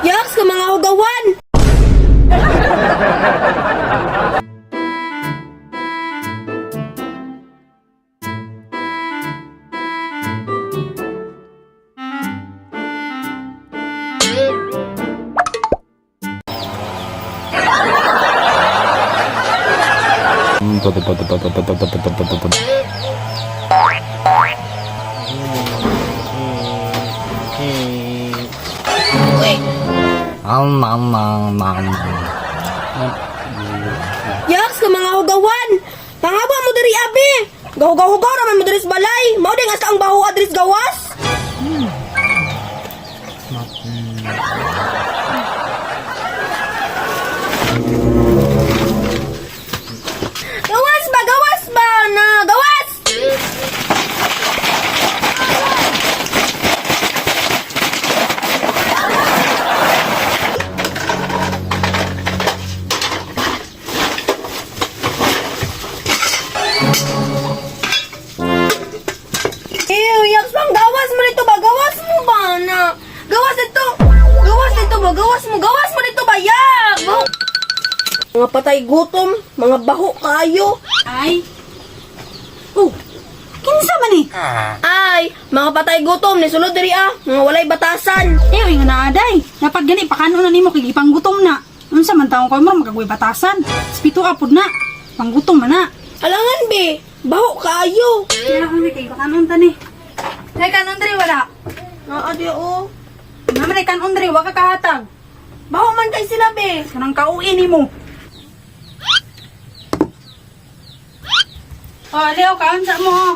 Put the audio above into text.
Yaks ka mga ugawan! Yaks ka mga ugawan! Pangaba mo diri abi! Gahugaw-hugaw raman mo diri sa balay! Mao ding asa ang baho adris gawas! Gawas ba! Gawas ba! Na! Gawas! Ew, yaks bang gawas mo dito ba? Gawas mo ba na? Gawas dito! Gawas dito ba? Gawas mo dito ba? Yak! Mga patay gutom, mga baho kayo. Ay. Oh, kinsa man eh? Ay, mga patay gutom ni sulod diri ah, mga walay batasan. Nga naaday. Dapat gani pakano na nimo kay ipanggutom na. Unsa man taong koy mo magagoy batasan? Spito apod na. Panggutom man na. Alangan be, baho kayo. Kaya kami kay pakanon tani. Nay kanon diri wala. Naa di oh. Naman ay kanon diri wa ka kahatag. Baho man kay sila be. Kanang kauin nimo. Oh, Leo, kaon sa mo.